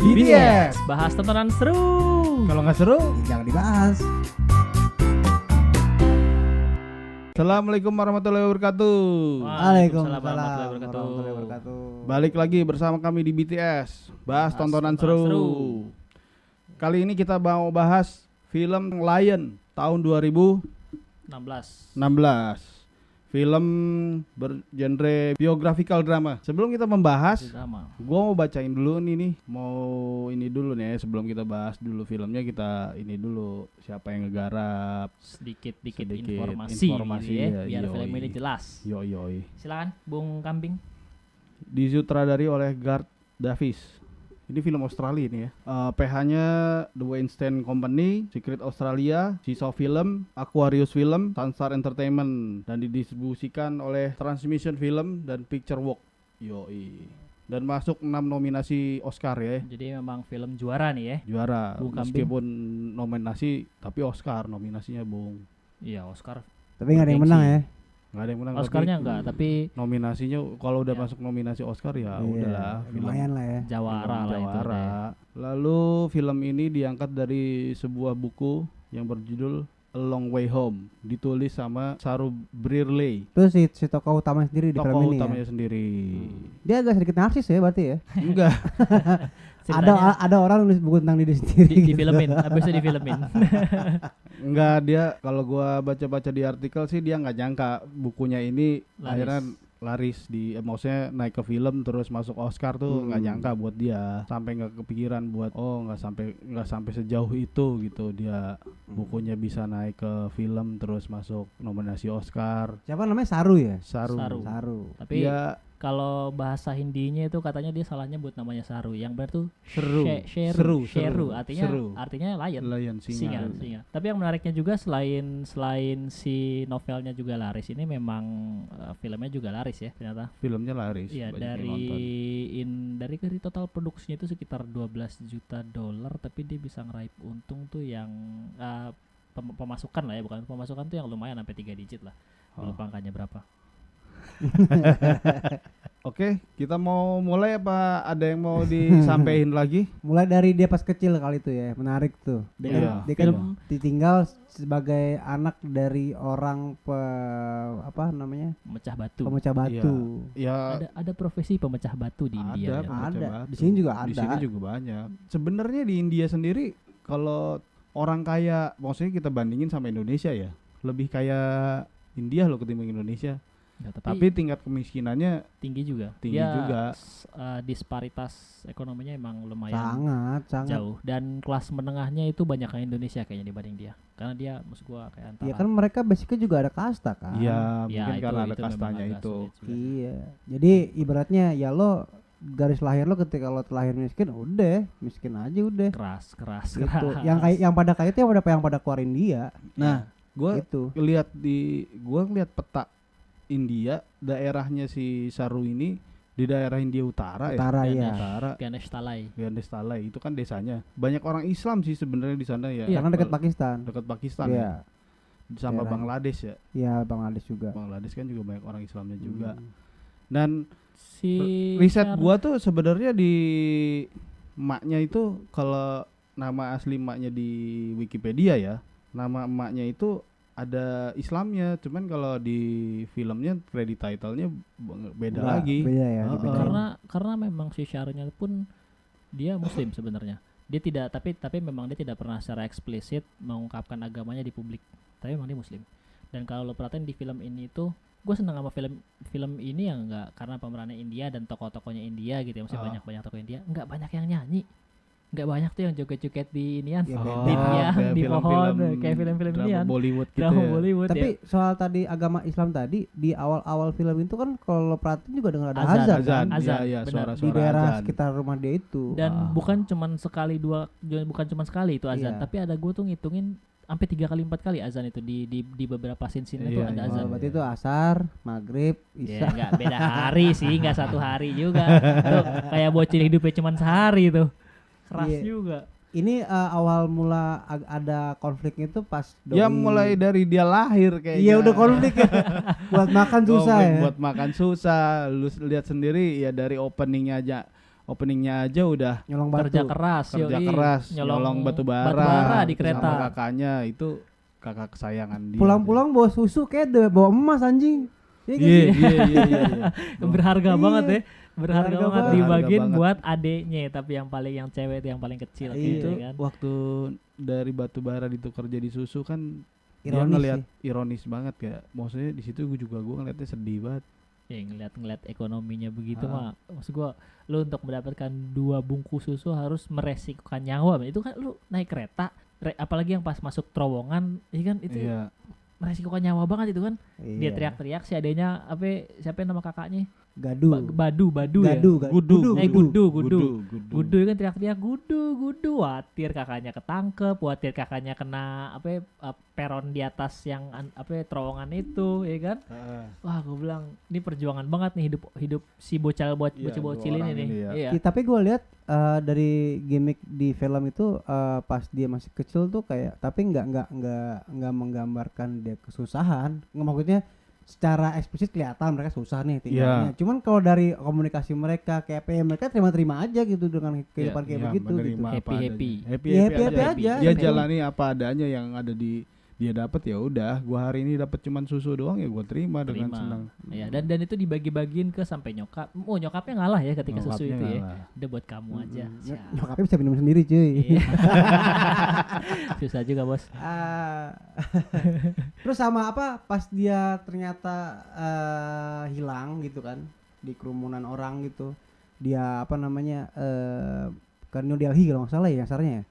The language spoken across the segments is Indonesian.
BTS. Bahas tontonan seru. Kalau nggak seru, Jangan dibahas. Assalamualaikum warahmatullahi wabarakatuh. Waalaikumsalam warahmatullahi wabarakatuh. Balik lagi bersama kami di BTS. Bahas tontonan seru. Kali ini kita mau bahas film Lion tahun 2016. Film bergenre biographical drama. Sebelum kita membahas, gua mau bacain dulu nih. Mau ini dulu nih sebelum kita bahas dulu filmnya, kita ini dulu siapa yang ngegarap. Sedikit informasi gitu ya, biar film ini jelas. Yoi. Silakan Bung Kambing. Disutradari oleh Garth Davis. Ini film Australia ini ya. PH-nya The Weinstein Company, Secret Australia, Seesaw Film, Aquarius Film, Sunstar Entertainment, dan didistribusikan oleh Transmission Film dan Picture Walk. Yoi. Dan masuk 6 nominasi Oscar ya. Jadi memang film juara nih ya. Juara. Bung Meskipun nominasi tapi Oscar nominasinya, Bung. Iya, Oscar. Tapi nggak ada yang menang ya. Nggak ada yang menang. Oscarnya enggak, tapi nominasinya kalau udah ya. Masuk nominasi Oscar ya Iya, udahlah. lumayan lah ya. jawara lah itu. Jawara. Lalu film ini diangkat dari sebuah buku yang berjudul A Long Way Home, ditulis sama Saru Brearley. Itu si tokoh utamanya sendiri di film Tokoh ini utamanya ya. sendiri. Dia agak sedikit narsis ya berarti ya. Enggak. Ceritanya Ada orang nulis buku tentang diri sendiri. di filmin, habisnya di filmin. Enggak, dia kalau gua baca-baca di artikel sih dia nggak nyangka bukunya ini Laris. akhirnya laris di maksudnya naik ke film terus masuk Oscar tuh nggak nyangka buat dia, sampai nggak kepikiran buat nggak sampai sejauh itu gitu dia bukunya bisa naik ke film terus masuk nominasi Oscar. Siapa namanya Saru ya? Saru. Tapi Dia kalau bahasa Hindinya itu katanya dia salahnya buat namanya Saru. Yang benar tuh seru. Sheru. Artinya lion. Lion, singa. Tapi yang menariknya juga selain si novelnya juga laris, ini memang filmnya juga laris ya ternyata. Filmnya laris. Iya, banyak yang nonton. dari total produksinya itu sekitar $12 juta, tapi dia bisa ngeraih untung tuh yang pemasukan lah ya, bukan pemasukan tuh yang lumayan sampai 3 digit lah. Lupa angkanya berapa. Oke, kita mau mulai apa ada yang mau disampaikan lagi? Mulai dari dia pas kecil kali itu ya, menarik tuh. Iya. Dia kan ditinggal sebagai anak dari orang Pemecah batu. pemecah batu. Ya, Ada profesi pemecah batu di India. ya. Ada. batu. Di sini juga ada. Di sini juga banyak. Sebenarnya di India sendiri kalau orang kaya, maksudnya kita bandingin sama Indonesia ya, lebih kaya India loh ketimbang Indonesia. Ya, Tapi tingkat kemiskinannya tinggi juga. Disparitas ekonominya emang lumayan Sangat. jauh, dan kelas menengahnya itu banyak yang Indonesia kayaknya dibanding dia, karena dia maksud gua kayak antara Ya kan mereka basicnya juga ada kasta kan. Iya, Ya, mungkin karena ada itu memang kastanya agak itu. sulit juga. Iya. Jadi ibaratnya ya lo garis lahir lo ketika lo terlahir miskin, udah miskin aja udah. keras Gitu. yang pada kaya itu yang pada keluarin dia. Nah, gua Gitu. ngeliat peta India, daerahnya si Saru ini di daerah India Utara Utara ya. ya. Utara. Ganestalai. Gandes itu kan desanya. Banyak orang Islam sih sebenarnya di sana ya. Iya. Karena dekat Pakistan. Dekat Pakistan Iya. ya. Sama Daerah. Bangladesh ya. Iya, Bangladesh juga. Bangladesh kan juga banyak orang Islamnya juga. Hmm. Dan Si riset gua tuh sebenarnya di emaknya itu, kalau nama asli emaknya di Wikipedia ya, nama emaknya itu ada Islamnya, cuman kalau di filmnya credit title-nya beda Enggak, lagi. Beda ya, Heeh. dibedain. karena memang si Syarnya pun dia muslim sebenarnya. Dia tidak, tapi memang dia tidak pernah secara eksplisit mengungkapkan agamanya di publik. Tapi memang dia muslim. Dan kalau lo perhatiin di film ini tuh, gue seneng sama film ini yang enggak karena pemerannya India dan tokoh-tokohnya India gitu ya, masih banyak tokoh India, enggak banyak yang nyanyi. Enggak banyak tuh yang joget-joget di inian, Ya, di pohon, kayak film-film inian. Bollywood gitu Drama ya. Bollywood Tapi ya. soal tadi agama Islam tadi di awal-awal film itu kan kalau lo perhatiin juga dengar ada Azan. azan, Azan, kan? Azan, iya, benar. suara-suara Di daerah azan. sekitar rumah dia itu. Dan bukan cuman sekali itu azan, Iya. tapi ada gue tuh ngitungin sampai 3 kali 4 kali azan itu di beberapa scene itu Iya, ada iya. azan. Berarti itu asar, maghrib, Ya isya. enggak beda hari sih, enggak satu hari juga. Tuh kayak bocil hidupnya cuman sehari tuh. Keras Iya. juga. Ini awal mula ada konfliknya itu pas Ya mulai dari dia lahir kayaknya. Iya udah konflik ya. Buat makan susah Konflik ya. Buat makan susah. Lu lihat sendiri ya dari openingnya aja. openingnya aja udah Nyolong batu. Kerja keras, kerja yoi. keras, nyolong batu bara di kereta. sama kakaknya, itu kakak kesayangan dia. Pulang-pulang bawa susu kayak udah bawa emas anjing. Iya kan? Iya. Berharga Iya. banget ya. Berharga Berharga banget banget. dibagiin Berharga buat adeknya, tapi yang cewek itu yang paling kecil Iya. gitu Itu kan. waktu dari batu bara ditukar jadi susu kan dia Ironis ngelihat sih. ironis banget kayak, maksudnya di situ gue ngeliatnya sedih banget. Ya ngeliat ekonominya begitu Ah. mah, maksud gua lu untuk mendapatkan 2 bungkus susu harus meresikokan nyawa. Itu kan lu naik kereta, apalagi yang pas masuk terowongan, ya kan itu Iya. meresikokan nyawa banget itu kan. Dia Iya. teriak-teriak si adenya, siapa nama kakaknya? Gadu. Badu ya. Gadu. Gudu kan teriak-teriak gudu, watir kakaknya ketangkep, watir kakaknya kena peron di atas yang terowongan itu, ya kan. Wah, gue bilang ini perjuangan banget nih hidup si bocil dua ini orang nih. ini ya. Iya. Tapi gue lihat dari gimmick di film itu pas dia masih kecil tuh kayak, tapi nggak menggambarkan dia kesusahan. Nggak, maksudnya secara eksplisit kelihatan mereka susah nih tinggalnya. Cuman kalau dari komunikasi mereka kayak mereka terima-terima aja gitu dengan kehidupan kayak begitu gitu. Happy. Happy aja. Dia Happy. jalani apa adanya yang ada dia dapat, ya udah, gua hari ini dapat cuman susu doang, ya gua terima dengan senang. Ya, dan itu dibagi-bagiin ke sampai nyokap. Nyokapnya ngalah ya ketika susu Nyokapnya itu ya. ngalah. Udah buat kamu aja. Siap. Nyokapnya bisa minum sendiri cuy. Iya. Susah juga, Bos. Terus sama apa pas dia ternyata hilang gitu kan di kerumunan orang gitu, dia apa namanya ke New Delhi kalau nggak salah ya kasarnya ya.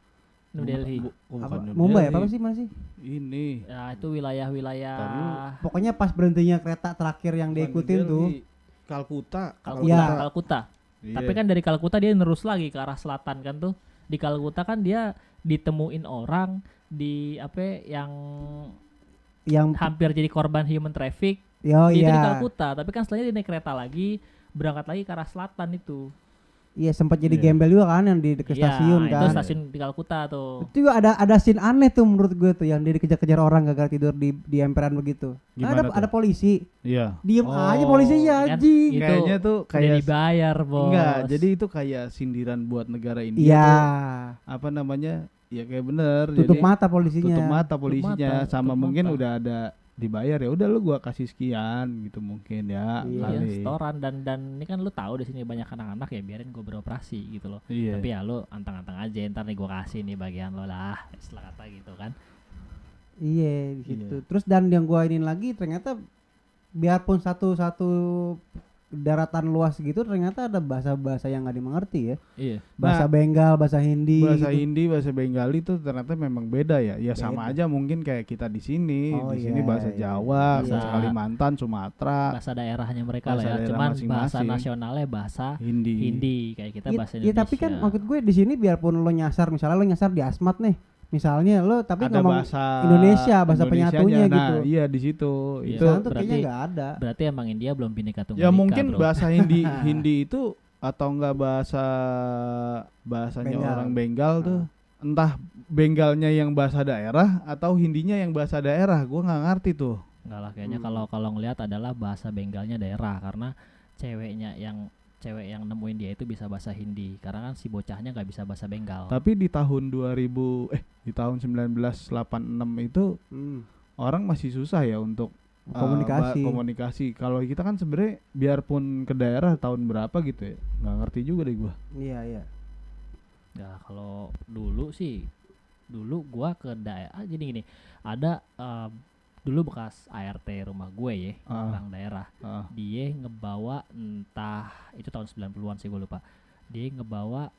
New Delhi. Apa, Mumbai apa sih, mana sih? Ini. Ya, itu wilayah-wilayah Pokoknya pas berhentinya kereta terakhir yang diikutin tuh. Kalkuta. Iya. Kalkuta. Iya. Tapi kan dari Kalkuta dia nerus lagi ke arah selatan kan tuh. Di Kalkuta kan dia ditemuin orang di yang hampir jadi korban human traffic. Yo, Itu di iya. Kalkuta, tapi kan setelahnya dia naik kereta lagi, berangkat lagi ke arah selatan itu. Iya, sempat jadi Iya. gembel juga kan yang di dekat stasiun Itu kan. stasiun di Kalkuta tuh. Itu juga ada scene aneh tuh menurut gue tuh yang dia dikejar-kejar orang gara-gara tidur di emperan begitu. Gimana tuh? Ada polisi. Iya. Diem Oh, aja polisinya kan anjing. itu Kayaknya tuh Udah kayak dibayar, Bos. enggak, jadi itu kayak sindiran buat negara India. Iya. tuh, apa namanya? Ya kayak bener. Tutup jadi, mata polisinya. Tutup mata polisinya, sama tutup mungkin mata. udah ada dibayar, ya udah lu gua kasih sekian gitu mungkin ya. Iya, Iya, kali. setoran dan ini kan lu tahu di sini banyak anak-anak ya, biarin gue beroperasi gitu loh. Iya. Tapi ya lu antang-antang aja, ntar nih gue kasih nih bagian lo lah, istilah kata gitu kan. Iya di situ. Iya. Terus dan yang gua ini lagi ternyata biarpun satu daratan luas gitu ternyata ada bahasa-bahasa yang nggak dimengerti ya. Iya. Bahasa Bengal, bahasa Hindi. Bahasa gitu. Hindi, bahasa Bengali tuh ternyata memang beda ya. Ya sama Beda. aja mungkin kayak kita di sini. Oh, Di sini iya, bahasa iya. Jawa, Bahasa- bahasa Kalimantan, Sumatera, Bahasa daerahnya mereka Bahasa lah ya. daerah Cuman bahasa masing-masing. nasionalnya bahasa Hindi. Hindi kayak kita Iya, bahasa iya, Indonesia. tapi kan maksud gue di sini biarpun lo nyasar, misalnya lo nyasar di Asmat nih, misalnya lo tapi Ada ngomong bahasa Indonesia, bahasa Indonesianya. penyatunya Nah, gitu. iya di situ. Iya. Itu Sana tuh berarti- kayaknya nggak ada. berarti emang India belum Bhinneka Tunggal ya Ika, mungkin bro. bahasa Hindi itu atau enggak bahasanya Bengal. orang Bengal tuh. Entah Bengalnya yang bahasa daerah atau Hindinya yang bahasa daerah, gua nggak ngerti tuh. Enggak lah, kayaknya kalau ngelihat adalah bahasa Bengalnya daerah, karena cewek yang nemuin dia itu bisa bahasa Hindi, karena kan si bocahnya nggak bisa bahasa Bengal. Tapi di tahun 1986 itu orang masih susah ya untuk komunikasi. Kalau kita kan sebenarnya biarpun ke daerah tahun berapa gitu ya, nggak ngerti juga deh gua. Iya. Ya kalau dulu gua ke daerah jadi gini, ada dulu bekas ART rumah gue ya, orang daerah. Dia ngebawa, entah itu tahun 90-an sih gue lupa. Dia ngebawa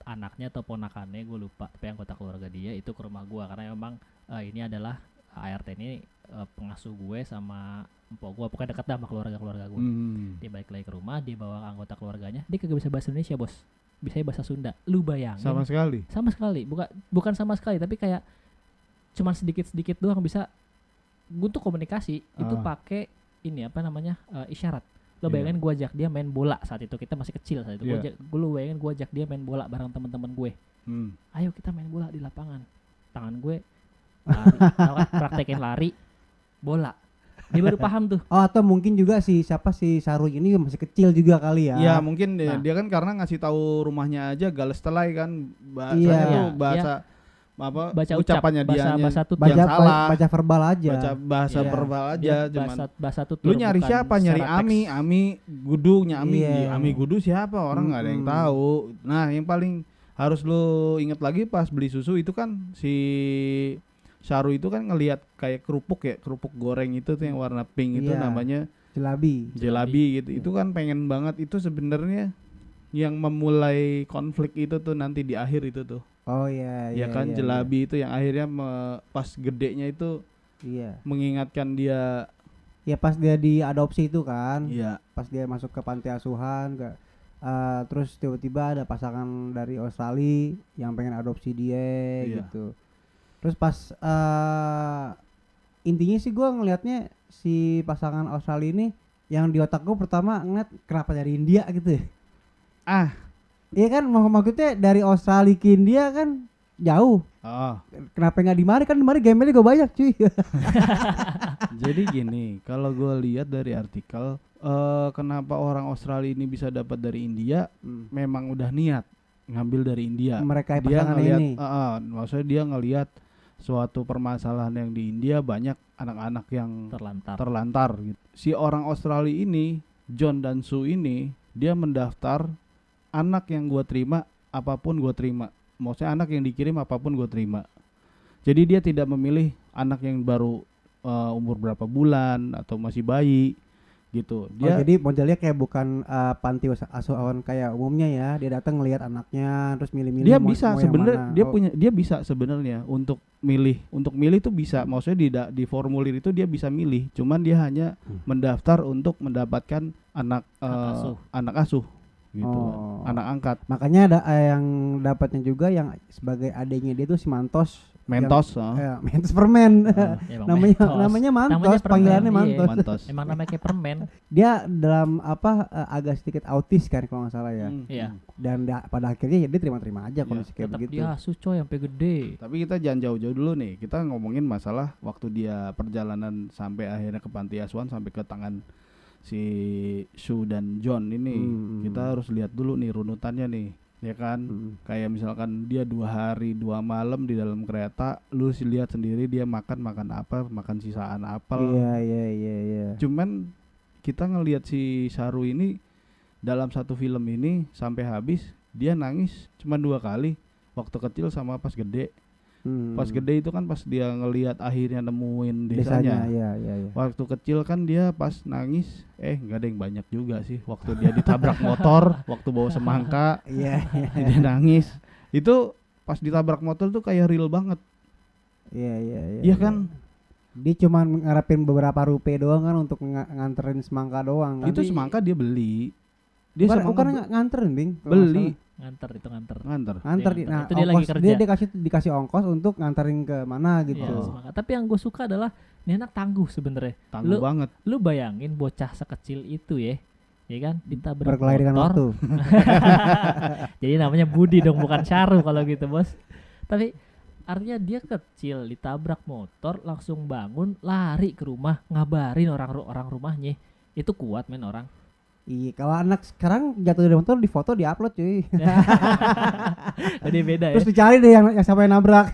anaknya atau ponakannya gue lupa, tapi anggota keluarga dia itu ke rumah gua karena memang ini adalah ART ini pengasuh gue sama empok gue, pokoknya dekat sama keluarga gue. Dia balik lagi ke rumah, dia bawa anggota keluarganya, dia kagak bisa bahasa Indonesia, Bos, bisa bahasa Sunda. Lu bayangin? Sama sekali. Bukan sama sekali, tapi kayak cuman sedikit doang bisa. Gue tuh komunikasi itu pakai ini apa namanya, isyarat. Lo Iya. bayangin gue ajak dia main bola saat itu, kita masih kecil saat itu. Iya. Lu bayangin gue ajak dia main bola bareng teman-teman gue. Ayo kita main bola di lapangan. Tangan gue lari, tau kan, praktekin lari bola. Dia baru paham tuh. Oh, atau mungkin juga si Saru ini masih kecil juga kali ya. Iya mungkin Nah. dia kan karena ngasih tahu rumahnya aja Galestelai kan bahasanya Iya. tuh Iya, bahasa apa Baca ucapannya bahasa dia bahasa tutur. yang salah. baca verbal aja. baca bahasa Iya. verbal aja Dia cuman bahasa tutur. lu nyari bukan siapa, nyari secara teks. Ami Gudu, Ami Iya. Ami Gudu siapa, orang nggak ada yang tahu. Nah yang paling harus lu inget lagi pas beli susu itu kan si Saru itu kan ngelihat kayak kerupuk goreng itu tuh yang warna pink itu Iya. namanya Jelabi. jelabi gitu. Itu kan pengen banget, itu sebenarnya yang memulai konflik itu tuh nanti di akhir itu tuh. Oh iya Ya kan jelabi itu yang akhirnya pas gedenya itu Iya. mengingatkan dia. Ya pas dia diadopsi itu kan. Iya. Pas dia masuk ke panti asuhan terus tiba-tiba ada pasangan dari Australia yang pengen adopsi dia Iya. gitu. Terus pas intinya sih gue ngelihatnya si pasangan Australia ini yang di otak gue pertama ngeliat kenapa dari India gitu ya. Ah. Iya kan maksudnya dari Australia ke India kan jauh. Oh. Kenapa nggak di Mari, kan di Mari gembelnya gue banyak cuy. Jadi gini, kalau gue lihat dari artikel, kenapa orang Australia ini bisa dapat dari India, memang udah niat ngambil dari India. Mereka Dia pasangan ngelihat, ini. maksudnya dia ngelihat suatu permasalahan yang di India banyak anak-anak yang terlantar gitu. Si orang Australia ini, John dan Sue ini, dia mendaftar anak yang gue terima, apapun gue terima. Maksudnya anak yang dikirim apapun gue terima. Jadi dia tidak memilih anak yang baru umur berapa bulan atau masih bayi gitu. Dia jadi modelnya kayak bukan panti asuhan kayak umumnya ya. Dia datang ngelihat anaknya terus milih-milih. dia bisa yang sebenarnya mana. dia bisa sebenarnya untuk milih tuh bisa. Maksudnya di formulir itu dia bisa milih. Cuman dia hanya mendaftar untuk mendapatkan anak asuh gitu kan. Anak angkat. Makanya ada yang dapatnya juga yang sebagai adiknya dia tuh si Mentos permen. Namanya Mantos, panggilannya Mantos. Mantos. Emang namanya kayak permen. Dia dalam agak sedikit autis kan kalau nggak salah ya. Iya. Dan pada akhirnya ya dia terima-terima aja kondisi kayak Tetap begitu. dia asuh coy sampai gede. Tapi kita jangan jauh-jauh dulu nih. Kita ngomongin masalah waktu dia perjalanan sampai akhirnya ke panti asuhan sampai ke tangan si Sue dan John ini. Kita harus lihat dulu nih runutannya nih, ya kan? Kayak misalkan dia 2 hari 2 malam di dalam kereta, lu sih lihat sendiri dia makan apa, makan sisaan apel. Iya. Cuman kita ngelihat si Saru ini dalam satu film ini sampai habis dia nangis cuma 2 kali, waktu kecil sama pas gede. Pas gede itu kan pas dia ngelihat akhirnya nemuin desanya. Iya. Waktu kecil kan dia pas nangis, nggak ada yang banyak juga sih. Waktu dia ditabrak motor, waktu bawa semangka, Iya. dia nangis. Itu pas ditabrak motor tuh kayak real banget. Iya. Iya kan? Dia cuma ngarepin beberapa rupiah doang kan untuk nganterin semangka doang. Itu semangka dia beli. Dia bukan nganterin, Bing. Beli. Nganter. Nganter. Dia Nah, itu dia lagi kerja. Dia dikasih ongkos untuk nganterin ke mana gitu. Iya, semangka. Tapi yang gue suka adalah ini anak tangguh sebenarnya. Tangguh banget. Lu bayangin bocah sekecil itu ya kan ditabrak Berkelahi dengan waktu. Jadi namanya Budi dong, bukan Syaru kalau gitu, Bos. Tapi artinya dia kecil ditabrak motor langsung bangun lari ke rumah ngabarin orang rumahnya. Itu kuat men orang. Iya, kalau anak sekarang jatuh dari motor di foto di-upload cuy. Jadi beda ya. Terus dicari deh yang siapa yang nabrak.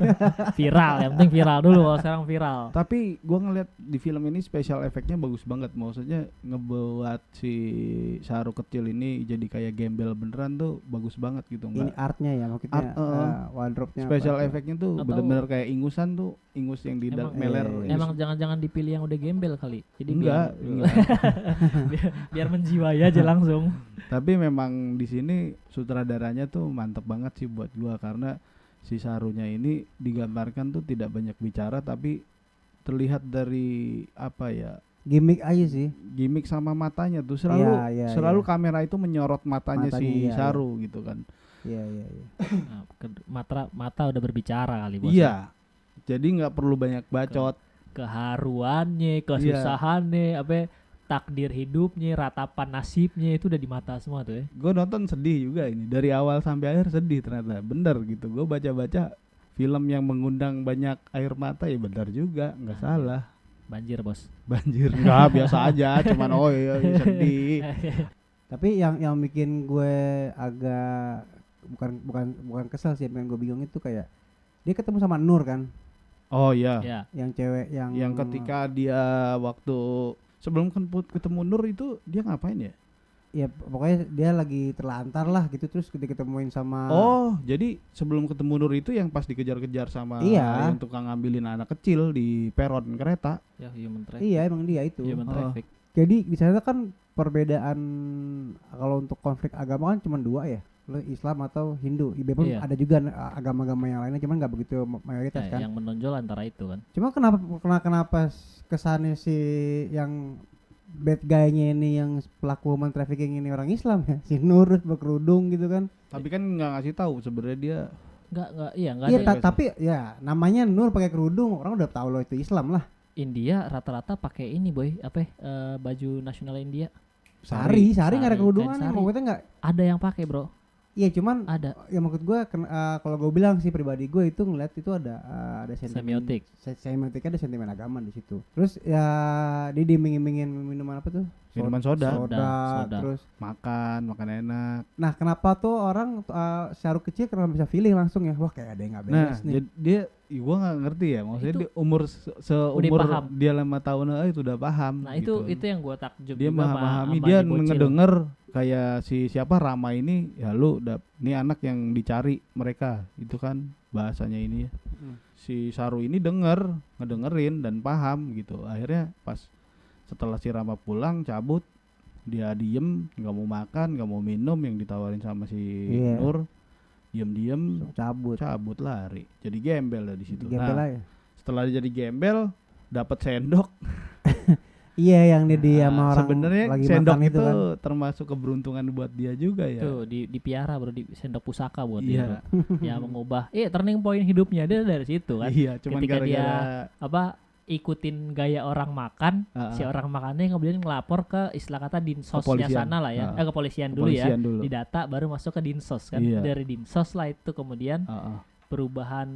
Viral, yang penting viral dulu kalau sekarang viral. Tapi gua ngeliat di film ini special efeknya bagus banget. Maksudnya ngebuat si Saru kecil ini jadi kayak gembel beneran tuh bagus banget gitu. Ini artnya ya maksudnya wardrobe-nya. Special efeknya tuh bener-bener kayak ingus yang di meler. Emang jangan-jangan dipilih yang udah gembel kali. Jadi enggak. biar menjiwai aja langsung. Tapi memang di sini sutradaranya tuh mantep banget sih buat gua karena si Sarunya ini digambarkan tuh tidak banyak bicara tapi terlihat dari apa ya? Gimik aja sih. Gimik sama matanya tuh selalu kamera itu menyorot matanya si Saru gitu kan. Iya. Nah, mata udah berbicara kali bos. Iya. Jadi nggak perlu banyak bacot. Keharuannya, kesusahannya, takdir hidupnya, ratapan nasibnya itu udah di mata semua tuh ya. Gue nonton sedih juga ini dari awal sampai akhir sedih ternyata bener gitu. Gue baca-baca film yang mengundang banyak air mata ya bener juga nggak salah. Banjir bos. Banjir enggak, biasa aja, cuman oh iya sedih. Tapi yang bikin gue agak bukan kesel sih, yang bikin gue bingung itu kayak dia ketemu sama Nur kan, Oh iya. Ya. yang cewek Yang ketika dia waktu sebelum ketemu Nur itu dia ngapain ya? ya pokoknya dia lagi terlantar lah gitu, terus diketemuin sama Oh, jadi sebelum ketemu Nur itu yang pas dikejar-kejar sama Iya. yang tukang ngambilin anak kecil di peron kereta. Ya human traffic. iya emang dia itu. Human Oh. traffic. Jadi di sana kan perbedaan kalau untuk konflik agama kan cuma dua ya, lo Islam atau Hindu. Biarpun Iya. ada juga agama-agama yang lainnya, cuman nggak begitu mayoritas Ya, kan. yang menonjol antara itu kan. Cuma kenapa kesannya si yang bad guy-nya ini, yang pelaku human trafficking ini orang Islam ya, si Nur berkerudung gitu kan. Tapi kan nggak ngasih tahu sebenarnya dia. Enggak iya Iya ada. tapi ya namanya Nur pakai kerudung, orang udah tahu lo itu Islam lah. India rata-rata pakai ini boy, baju nasional India. Sari nggak ada Sari, kerudungan, kain sari. maksudnya nggak. Ada yang pakai bro, Iya cuman ada. ya maksud gue kalau gue bilang sih pribadi gue itu ngeliat itu ada sentimen Semiotik. semiotiknya, ada sentimen agama di situ. Terus ya dia diiming-imingin minuman apa tuh? Minuman soda. Soda. Terus Makan enak. nah kenapa tuh orang Syahrukh kecil kenapa bisa feeling langsung ya, wah kayak ada yang nggak Nah, beres nih. jadi dia gua nggak ngerti ya, maksudnya Itu dia umur seumur paham. dia 5 tahun itu udah paham. Nah gitu. itu yang gue takjub Dia juga memahami, sama dia si bocil. ngedenger kayak si siapa Rama ini, ya lu ini anak yang dicari mereka, itu kan bahasanya ini ya. Si Saru ini ngedengerin dan paham gitu. Akhirnya pas setelah si Rama pulang cabut, dia diem, nggak mau makan, nggak mau minum yang ditawarin sama si Iya. Nur, diem cabut lari, jadi gembel dah di situ. gembel Nah, aja. setelah dia jadi gembel, dapat sendok. Iya yang dia sama Nah, orang sebenarnya lagi sendok makan itu kan. termasuk keberuntungan buat dia juga ya. Tuh dipiara bro, di sendok pusaka buat Iya. dia, yang mengubah turning point hidupnya dia dari situ kan. Iya, cuman Ketika gara-gara ikutin gaya orang makan, si orang makannya kemudian ngelapor ke istilah kata dinsosnya Kepolisian. sana lah ya, kepolisian dulu ya, kepolisian dulu. didata baru masuk ke dinsos kan. Iya. Dari dinsos lah itu kemudian perubahan,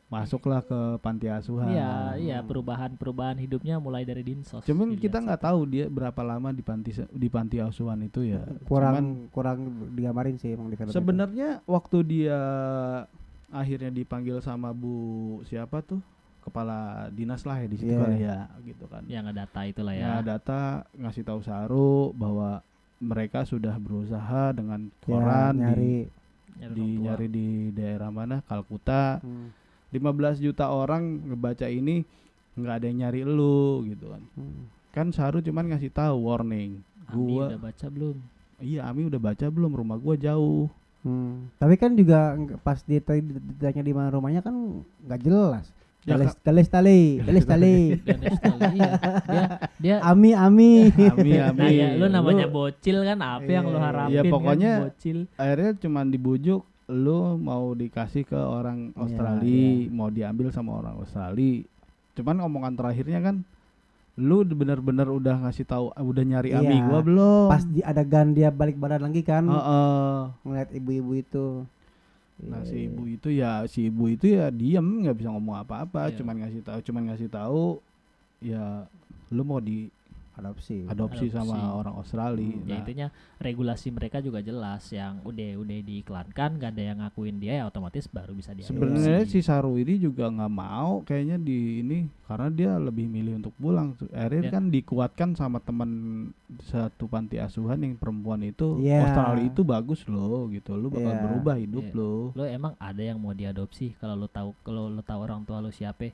Masuklah ke panti asuhan. iya perubahan hidupnya mulai dari dinsos. Cuman dilihat kita sih. nggak tahu dia berapa lama di panti asuhan itu ya. kurang digambarin sih emang di film itu. Sebenarnya waktu dia akhirnya dipanggil sama Bu siapa tuh, kepala dinas lah ya di situ Iya. kali ya, gitu kan. yang ngedata itulah ya. Nah, data ngasih tahu Saru bahwa mereka sudah berusaha dengan Ya, koran nyari nyari di daerah mana, Kalkuta. 15 juta orang ngebaca ini, nggak ada yang nyari lu gitu kan. Kan Saru cuman ngasih tahu warning. Ami Gua udah baca belum? iya, Ami udah baca belum, rumah gua jauh. Tapi kan juga pas dia ditanya di mana rumahnya kan nggak jelas. Ya, Galis tali. Dan sekali, iya. dia Ami. Ami. nah ya lu namanya bocil kan, apa yang lu Iya, harapin ya, pokoknya kan, bocil. Akhirnya cuman dibujuk, lu mau dikasih ke orang Australia, mau diambil sama orang Australia. Cuman omongan terakhirnya kan, lu bener-bener udah ngasih tahu, udah nyari Iya. Ami gua belum? Pas di adegan dia balik badan lagi kan, ngeliat ibu-ibu itu. Nah si ibu itu ya diem, nggak bisa ngomong apa-apa, Iya. cuman ngasih tahu ya lu mau Adopsi. Adopsi. sama orang Australia. Ya Nah, intinya regulasi mereka juga jelas, yang udah diiklankan gak ada yang ngakuin dia, ya otomatis baru bisa diadopsi. sebenarnya si Saru ini juga nggak mau kayaknya di ini, karena dia lebih milih untuk pulang. Akhirnya Ya. kan dikuatkan sama teman satu panti asuhan yang perempuan itu, Iya. Australia itu bagus loh gitu, lu bakal Iya. berubah hidup Iya. lo. Lo emang ada yang mau diadopsi kalau lo tahu orang tua lo siapa?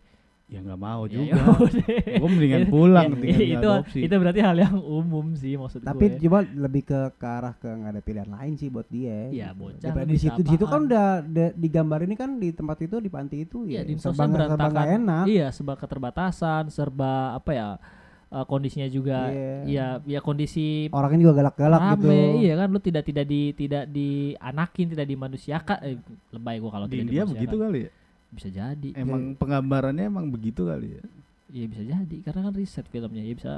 Ya nggak mau Ya juga. udah. Gue mendingan pulang, Ya, mendingan diadopsi. itu berarti hal yang umum sih maksud Tapi gue. coba lebih ke arah ke nggak ada pilihan lain sih buat dia. Iya, bocah Daripada lu di bisa situ kan apaan? udah digambar ini kan di tempat itu, di panti itu Iya, ya dinsosnya serba berantakan. nggak enak. Iya, serba keterbatasan, serba apa ya? Kondisinya juga ya kondisi Orangnya juga galak-galak gitu. rame, iya kan, lu tidak dianakin, tidak dimanusiakan. Lebay gua kalau Di tidak India dimanusiakan. begitu kali ya? Bisa jadi. Emang penggambarannya emang begitu kali ya? Iya bisa jadi, karena kan riset filmnya ya bisa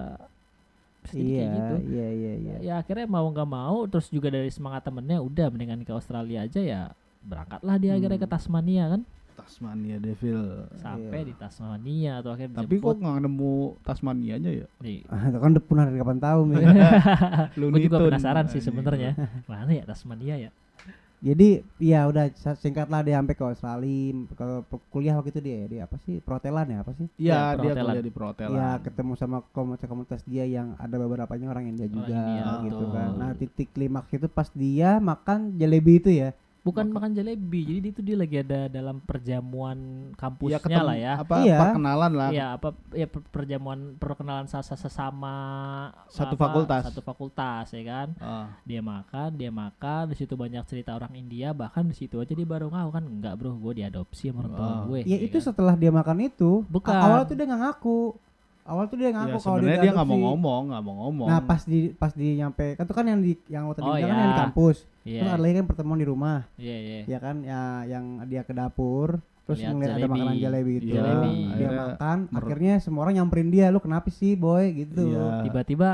jadi Iya, kayak gitu. iya. Ya akhirnya mau nggak mau, terus juga dari semangat temennya udah mendingan ke Australia aja, ya berangkatlah dia akhirnya ke Tasmania kan. Tasmania Devil. Sampai di Tasmania atau akhirnya Tapi kok nggak nemu Tasmanianya ya? Itu kan udah punah dari kapan tahu Mi. Gue juga Looney penasaran Tunes. sih sebenarnya. Mana ya Tasmania ya? Jadi ya udah singkat lah dia sampai ke Australia, ke kuliah waktu itu dia apa sih perhotelan ya apa sih? Iya, Ya, dia perhotelan. kuliah di perhotelan. Ya ketemu sama komunitas dia yang ada beberapanya orang India Orang juga India, gitu betul. kan. Nah titik klimaks itu pas dia makan jalebi itu ya. Bukan makan jalebi, jadi dia lagi ada dalam perjamuan Iya, kampusnya ketemu lah ya. apa Iya. perkenalan lah. Iya, perjamuan perkenalan sesama Satu fakultas. Satu fakultas ya kan. Ah. Dia makan, di situ banyak cerita orang India, bahkan di situ aja dia baru ngaku kan, enggak bro, gue diadopsi sama orang tua Ah. gue. Ya itu kan? setelah dia makan itu. Bukan. Awalnya tuh dia nggak ngaku. Awal tuh dia Ya, ngaku kalau sebenarnya dia nggak mau diadopsi. ngomong. Nah pas di nyampe kan itu kan yang waktu Oh, dibilang kan iya. yang di kampus. Iya. Terus ada lagi kan pertemuan di rumah. Iya. Ya kan ya yang dia ke dapur terus Lihat ngeliat ada jalebi. makanan jalebi itu Iya, dia akhirnya makan akhirnya semua orang nyamperin dia lu kenapa sih boy gitu. Iya. Tiba-tiba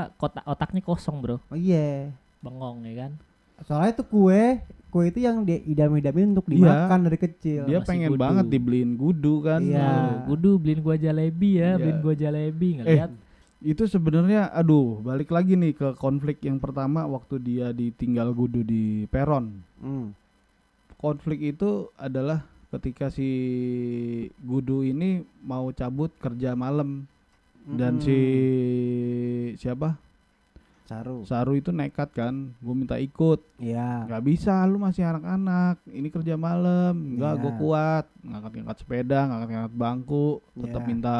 otaknya kosong, bro. Oh iya Bengong ya kan. soalnya itu kue itu yang dia idam-idamin untuk Iya. dimakan dari kecil. Dia Masih pengen gudu. banget dibeliin gudu kan. Iya. Gudu beliin gua jalebi ya, Iya. beliin gua jalebi ngeliat. Itu sebenarnya balik lagi nih ke konflik yang pertama waktu dia ditinggal gudu di peron. Konflik itu adalah ketika si gudu ini mau cabut kerja malam dan si siapa Saru itu nekat kan, gue minta ikut, Iya. nggak bisa, lu masih anak-anak, ini kerja malam, nggak, Iya. gue kuat, ngangkat-ngangkat sepeda, ngangkat-ngangkat bangku, tetap Iya. minta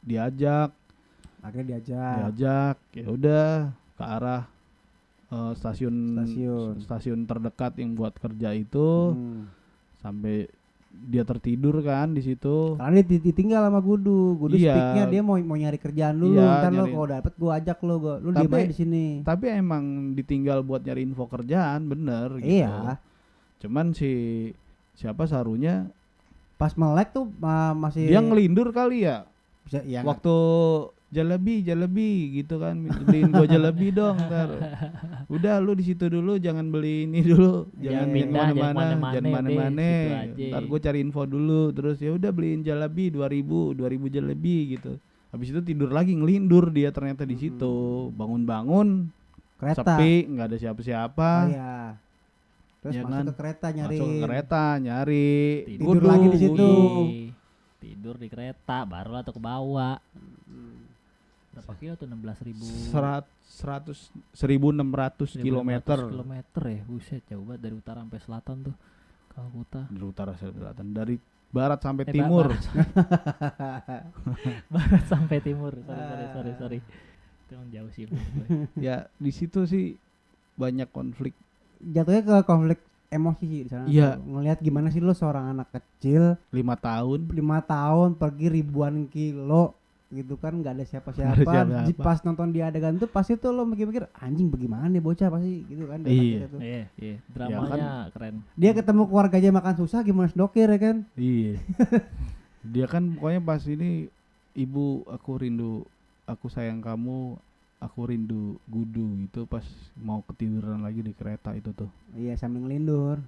diajak, Akhirnya diajak. ya udah ke arah stasiun Stasiun. terdekat yang buat kerja itu, sampai dia tertidur kan di situ. Karena dia ditinggal sama Gudu Iya. speaknya dia mau nyari kerjaan dulu. Iya, Ntar lo nyari. kalau dapet gua ajak lo, lu Tapi- diem aja di sini. Tapi emang ditinggal buat nyari info kerjaan, bener gitu. Iya. Cuman siapa Sarunya Pas melek tuh masih dia ngelindur kali ya. bisa, ya, Waktu jalebi gitu kan, beliin gua jalebi dong ntar. Udah lu di situ dulu, jangan beli ini dulu, jangan pindah, jangan kemana-mana, kemana-mana, jangan udah, mana-mana. situ aja. Ntar gua cari info dulu, terus ya udah beliin jalebi 2000 jalebi gitu. Habis itu tidur lagi, ngelindur dia ternyata di situ. Bangun-bangun kereta. sepi, nggak ada siapa-siapa. Oh, iya. Terus Ya masuk kan? ke kereta nyari. Masuk ke kereta nyari Tidur lagi di situ. Tidur di kereta, barulah tuh ke bawah. Berapa kilo tuh? 16.000 1600 kilometer kilometer ya. Buset, jauh banget dari utara sampai selatan tuh. Kalkuta. dari utara sampai selatan, dari barat sampai Eh, timur. Barat sampai timur. Sorry. Itu emang jauh sih menurut gue. Ya di situ sih banyak konflik. Jatuhnya ke konflik emosi sih di sana. Iya. Ngelihat gimana sih lo seorang anak kecil 5 tahun 5 tahun pergi ribuan kilo gitu kan nggak ada Nggak ada siapa-siapa. siapa-siapa. Pas nonton dia adegan tuh pasti tuh lo mikir-mikir anjing bagaimana nih bocah pasti gitu kan. Iya. Tuh. Iya. Dramanya keren. Dia ketemu keluarganya makan susah gimana sedokir ya kan. iya. Dia kan pokoknya pas ini, ibu aku rindu, aku sayang kamu, aku rindu gudu gitu, pas mau ketiduran lagi di kereta itu tuh. Iya sambil ngelindur.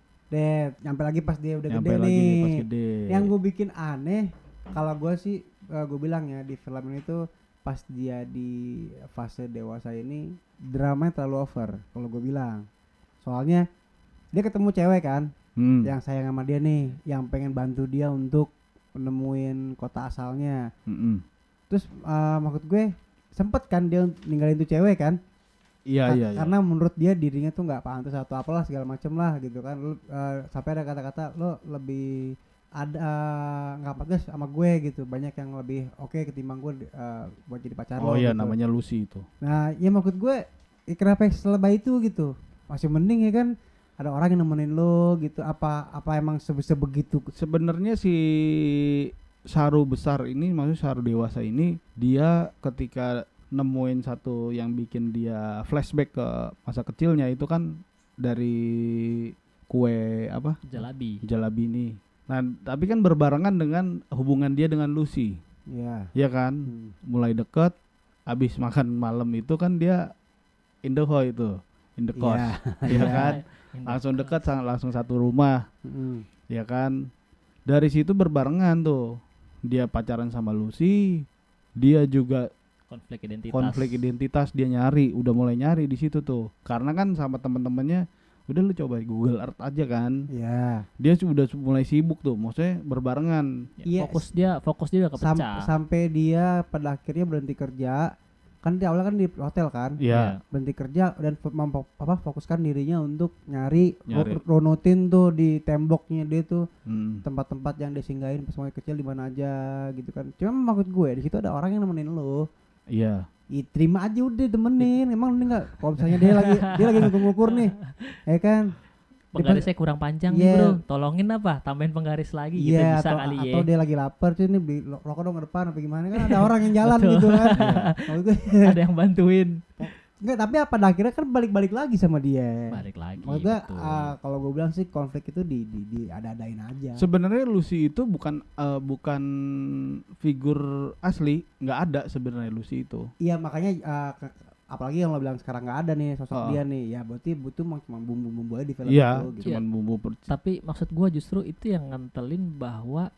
Nyampe lagi pas dia udah Nyampe gede lagi nih. pas gede. Yang gue bikin aneh kalau gue sih gue bilang ya di film ini tuh pas dia di fase dewasa ini dramanya terlalu over kalau gue bilang. Soalnya dia ketemu cewek kan yang sayang sama dia nih, yang pengen bantu dia untuk nemuin kota asalnya. Terus maksud gue sempet kan dia ninggalin tuh cewek kan. Iya. Karena menurut dia dirinya tuh nggak pantas atau apalah segala macem lah gitu kan. Sampai ada kata-kata lo lebih ada nggak pantas sama gue gitu, banyak yang lebih oke ketimbang gue buat jadi pacar lo. Oh iya, gitu. namanya Lucy itu. Nah ya maksud gue kenapa selebay itu gitu, masih mending ya kan ada orang yang nemenin lo gitu. Apa emang sebegitu? Sebenarnya si Saru besar ini, maksudnya Saru dewasa ini, dia ketika nemuin satu yang bikin dia flashback ke masa kecilnya itu kan dari kue apa? Jalabi ini. Nah, tapi kan berbarengan dengan hubungan dia dengan Lucy. Iya. Ya kan? Mulai deket, habis makan malam itu kan dia in the cost. Iya. Ya kan? Langsung dekat, langsung satu rumah. Ya kan? Dari situ berbarengan tuh. Dia pacaran sama Lucy, dia juga konflik identitas dia nyari, udah mulai nyari di situ tuh. Karena kan sama teman-temannya, udah lu coba Google Earth aja kan. Iya. Dia sudah mulai sibuk tuh, maksudnya berbarengan. Ya, Iya, fokus dia udah kepecah. sampai dia pada akhirnya berhenti kerja. Kan di awalnya kan di hotel kan. Iya. Berhenti kerja dan fokuskan dirinya untuk nyari. Runutin tuh di temboknya dia tuh tempat-tempat yang dia singgahin pas masih kecil di mana aja gitu kan. Cuma maksud gue di situ ada orang yang nemenin lo. Iya. Terima aja udah temenin. Emang ini enggak kalau misalnya dia lagi ngukur-ngukur nih. Ya kan? Penggarisnya kurang panjang nih bro, tolongin apa, tambahin penggaris lagi gitu bisa kali ya. Atau dia lagi lapar tuh, ini beli rokok dong ke depan apa gimana, kan ada orang yang jalan gitu kan. Ada yang bantuin. Enggak, tapi pada akhirnya kan balik lagi sama dia. Balik lagi. Maksud gue kalau gue bilang sih konflik itu di ada-adain aja. Sebenarnya Lucy itu bukan figur asli, nggak ada sebenarnya Lucy itu. Iya makanya apalagi yang lo bilang sekarang nggak ada nih sosok dia nih, ya berarti butuh cuma bumbu-bumbu aja di film itu gitu. Cuman bumbu. Tapi maksud gua justru itu yang ngantelin bahwa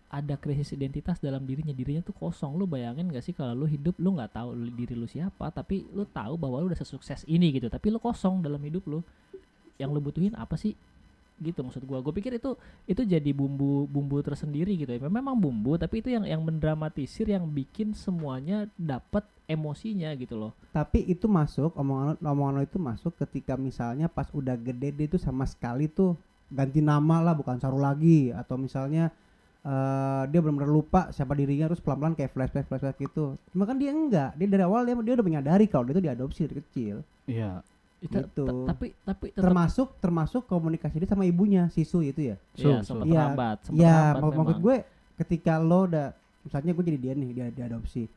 ada krisis identitas dalam dirinya tuh kosong. Lu bayangin gak sih kalau lu hidup lu nggak tahu diri lu siapa, tapi lu tahu bahwa lu udah sesukses ini gitu, tapi lu kosong dalam hidup lu. Yang lu butuhin apa sih? Gitu maksud gua pikir itu jadi bumbu tersendiri gitu ya. Memang bumbu, tapi itu yang mendramatisir, yang bikin semuanya dapat emosinya gitu loh. Tapi itu masuk omongan lo itu masuk ketika misalnya pas udah gede dia tuh sama sekali tuh ganti nama lah, bukan Saru lagi, atau misalnya dia benar-benar lupa siapa dirinya terus pelan-pelan kayak flashback gitu. Cuma kan dia enggak, dia dari awal dia udah menyadari kalau dia tuh diadopsi dari kecil. Iya. Gitu. Tapi termasuk komunikasi dia sama ibunya si Su itu ya. Iya, sempat lambat. Iya, maksud gue ketika lo udah misalnya gue jadi dia nih, dia diadopsi.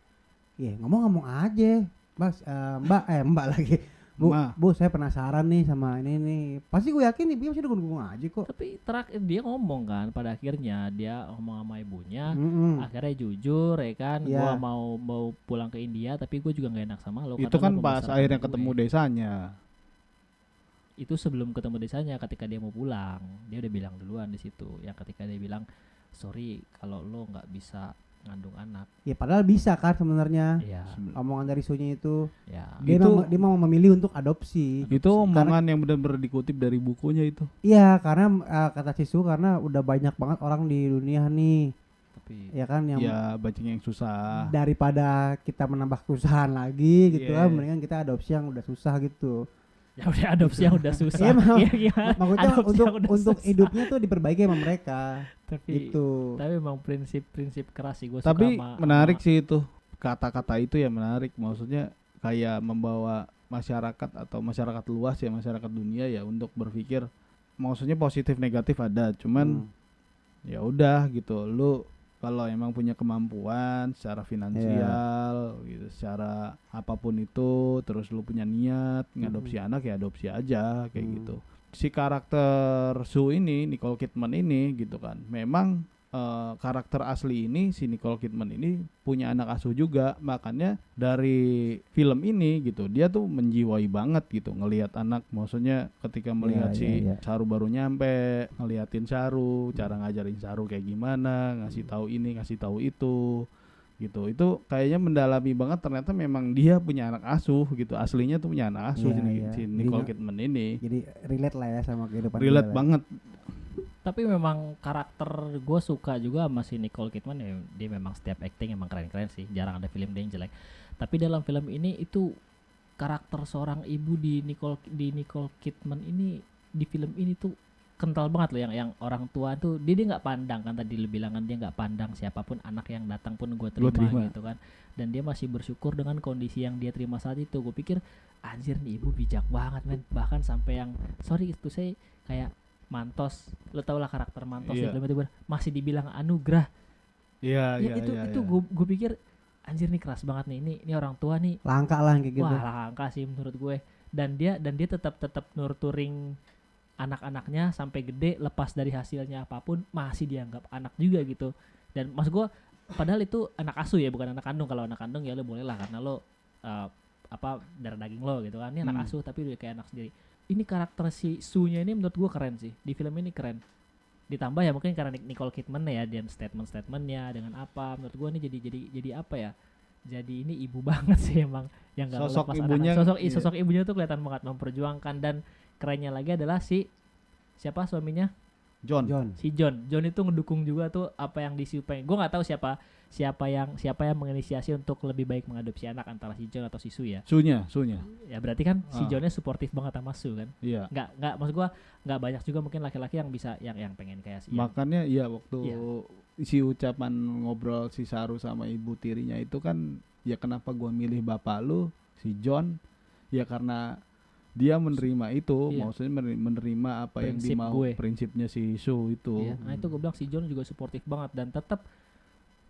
Iya, ngomong aja. Mas, Mbak lagi. Bu, saya penasaran nih sama ini nih. Pasti gue yakin nih dia masih ngomong aja kok. Tapi terakhir dia ngomong kan, pada akhirnya dia ngomong sama ibunya. Akhirnya jujur ya kan, gue mau pulang ke India, tapi gue juga gak enak sama lo. Itu kan pas akhirnya ketemu desanya. Itu sebelum ketemu desanya, ketika dia mau pulang dia udah bilang duluan di situ, yang ketika dia bilang sorry kalau lo nggak bisa ngandung anak. Ya padahal bisa kan sebenarnya. Ya. Omongan dari Sunya itu. Ya. Dia mau memilih untuk adopsi. Itu omongan yang benar-benar dikutip dari bukunya itu. Iya, karena kata Sisu karena udah banyak banget orang di dunia nih. Tapi ya kan yang bacanya yang susah. Daripada kita menambah kesusahan lagi gitu kan, mendingan kita adopsi yang udah susah gitu. Ya udah adopsi yang udah susah. Maksudnya untuk hidupnya tuh diperbaiki sama mereka. Tapi gitu. Tapi memang prinsip keras sih gue suka. Tapi menarik sih itu kata-kata itu ya, menarik. Maksudnya kayak membawa masyarakat atau masyarakat luas ya, masyarakat dunia ya untuk berpikir. Maksudnya positif negatif ada, cuman ya udah gitu. Lu kalau emang punya kemampuan secara finansial gitu, secara apapun itu, terus lu punya niat ngadopsi anak ya adopsi aja kayak gitu. Si karakter Su ini, Nicole Kidman ini gitu kan, memang karakter asli ini, si Nicole Kidman ini punya anak asuh juga. Makanya dari film ini gitu, dia tuh menjiwai banget gitu ngelihat anak. Maksudnya ketika melihat Saru baru nyampe, ngeliatin Saru, cara ngajarin Saru kayak gimana, ngasih tahu ini, ngasih tahu itu gitu. Itu kayaknya mendalami banget, ternyata memang dia punya anak asuh gitu. Aslinya tuh punya anak asuh si Nicole Kidman ini. Jadi relate lah ya sama kehidupan. Relate banget. Tapi memang karakter gue suka juga sama si Nicole Kidman ya. Dia memang setiap acting emang keren-keren sih. Jarang ada film dia yang jelek. Tapi dalam film ini itu karakter seorang ibu di Nicole Kidman ini, di film ini tuh kental banget loh. Yang orang tua tuh dia nggak pandang kan, tadi lu bilang kan dia nggak pandang siapapun anak yang datang pun gue terima gitu kan. Dan dia masih bersyukur dengan kondisi yang dia terima saat itu. Gue pikir anjir nih ibu bijak banget men. Bahkan sampai yang sorry itu saya kayak Mantos, lo tau lah karakter Mantos ya, tiba-tiba masih dibilang anugerah. Itu gue pikir anjir nih keras banget nih, ini orang tua nih langka lah kayak gitu. Wah langka sih menurut gue. Dan dia tetap nurturing anak-anaknya sampai gede, lepas dari hasilnya apapun masih dianggap anak juga gitu. Dan maksud gue padahal itu anak asuh ya, bukan anak kandung. Kalau anak kandung ya lo boleh lah karena lo darah daging lo gitu kan. Ini anak asuh tapi udah kayak anak sendiri. Ini karakter si Su-nya ini menurut gue keren sih. Di film ini keren. Ditambah ya mungkin karena Nicole Kidman ya, dan statementnya dengan apa, menurut gue ini jadi apa ya, jadi ini ibu banget sih emang, yang nggak Sosok melepas ibunya, anak-anak. iya. Sosok ibunya tuh kelihatan banget memperjuangkan, dan kerennya lagi adalah siapa suaminya, John. si John itu ngedukung juga tuh apa yang disupai. Gue nggak tahu siapa yang menginisiasi untuk lebih baik mengadopsi anak, antara si John atau si Sue ya. Sunya. Ya berarti kan si Ah. Johnnya suportif banget sama Sue kan. Iya. Nggak maksud gua nggak banyak juga mungkin laki-laki yang bisa yang pengen kayak si Makanya ya waktu Iya. si ucapan ngobrol si Saru sama ibu tirinya itu kan, ya kenapa gua milih bapak lu si John, ya karena dia menerima itu, Iya. maksudnya menerima apa yang Prinsip dimau, gue. prinsipnya si Su itu. Iya. Nah itu gue bilang si John juga suportif banget, dan tetap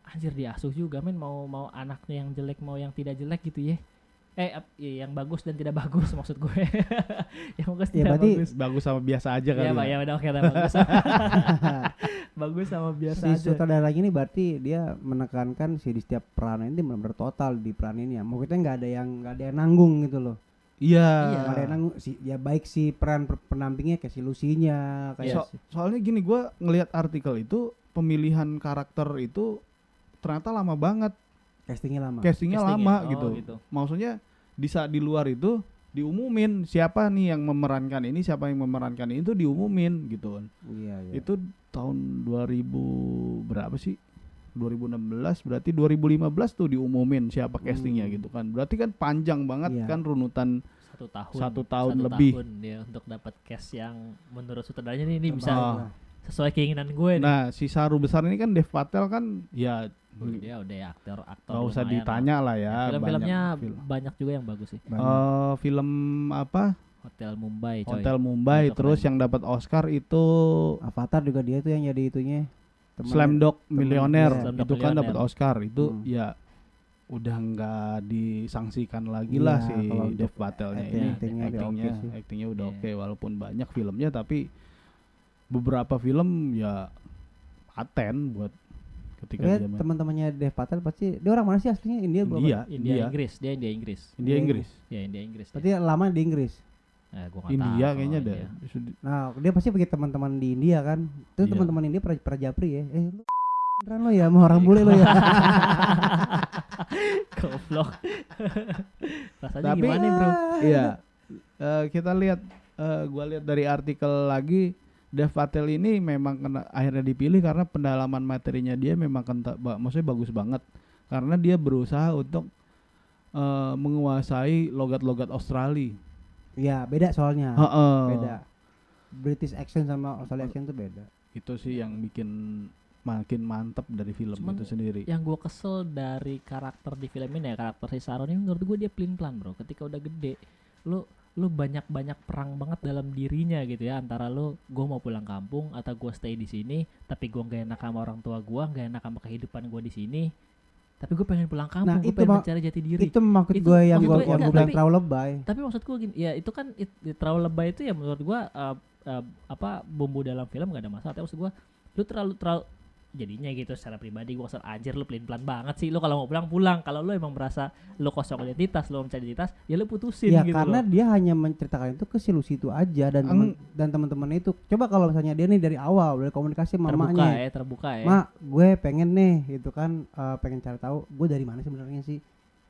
anjir diasuh juga men, mau anaknya yang jelek mau yang tidak jelek gitu ya. Yang bagus dan tidak bagus maksud gue. Yang bagus Ya, tidak berarti bagus. Bagus sama biasa aja kali Iya Pak, ya. ya udah oke lah, bagus. Bagus sama biasa si aja. sutradara ini berarti dia menekankan si di setiap peran ini benar-benar total di peran ini ya. Maksudnya nggak ada yang nanggung gitu loh. Iya. Nggak ada yang nanggung ya, baik si peran penampingnya kayak si Lucy-nya kayak Iya. Soalnya gini, gua ngelihat artikel itu pemilihan karakter itu ternyata lama banget, castingnya lama. castingnya Castingnya, lama oh, gitu. gitu. Maksudnya di saat di luar itu diumumin siapa nih yang memerankan ini, siapa yang memerankan ini, itu diumumin gitu kan. Iya, iya. Itu tahun 2000 berapa sih? 2016, berarti 2015 tuh diumumin siapa castingnya gitu kan. Berarti kan panjang banget Iya. kan runutan 1 tahun. Satu tahun lebih. Tahun dia untuk dapat cast yang menurut sutradaranya ini bisa Ah. sesuai keinginan gue nih. Nah, si Saru besar ini kan Dev Patel kan ya Dia udah ya aktor nggak usah lumayan ditanya lah lah. ya. Film-filmnya banyak banyak juga yang bagus sih. film apa? Hotel Mumbai coy. Hotel Mumbai, Itu terus keren. yang dapat Oscar itu Avatar juga dia tuh yang jadi itunya. Slamdog Millionaire, iya. Slumdog itu kan dapat Millionaire. Oscar. Itu Hmm. ya udah nggak disangsikan lagi Iya, lah si kalau Dev untuk Patelnya acting- ini. actingnya dia Actingnya, oke sih. actingnya udah Iya. oke, walaupun banyak filmnya tapi beberapa film ya paten buat ketika Lihat dia main. teman-temannya Dev Patel pasti dia orang mana sih aslinya? India bukan? India, India Inggris, dia India Inggris. India Inggris. Ya India Inggris. Berarti lama di Inggris. Gua nggak India tahu kayaknya kalau ada. India. Nah, dia pasti pakai teman-teman di India kan. Itu Iya. teman-teman India pernah japri ya. Lu beneran lo ya mau orang bule lo ya. Goblok. Rasanya Tapi- gimana bro? Iya. Kita lihat, gua lihat dari artikel lagi, Dev Patel ini memang akhirnya dipilih karena pendalaman materinya dia memang maksudnya bagus banget, karena dia berusaha untuk menguasai logat-logat Australia. Iya, beda soalnya. Heeh. Beda. British accent sama Australia accent tuh beda. Itu sih yang bikin makin mantep dari film Cuman itu sendiri. Yang gue kesel dari karakter di film ini ya, karakter si Saron ini menurut gue dia pelin-pelan bro. Ketika udah gede, lu banyak perang banget dalam dirinya gitu ya, antara gue mau pulang kampung atau gue stay di sini, tapi gue gak enak sama orang tua gue, gak enak sama kehidupan gue di sini, tapi gue pengen pulang kampung, Nah, gue itu pengen mencari jati diri. Itu maksud Itu gue yang maksud gue gue yang enggak, gue bilang tapi- terlalu lebay. Tapi maksud gue gini, ya itu kan terlalu lebay itu ya menurut gue bumbu dalam film gak ada masalah. Tapi maksud gue lu terlalu jadinya gitu secara pribadi gue kesel, anjir lu pelin-pelan banget sih, lu kalau mau pulang, kalau lu emang merasa lu kosong identitas, lu mencari identitas, ya lu putusin Ya gitu karena loh. dia hanya menceritakan itu ke si Lucy itu aja dan teman-teman itu. Coba kalau misalnya dia nih dari awal dari komunikasi sama mamanya. Terbuka ya. Mak, gue pengen nih gitu kan, pengen cari tahu gue dari mana sebenarnya sih.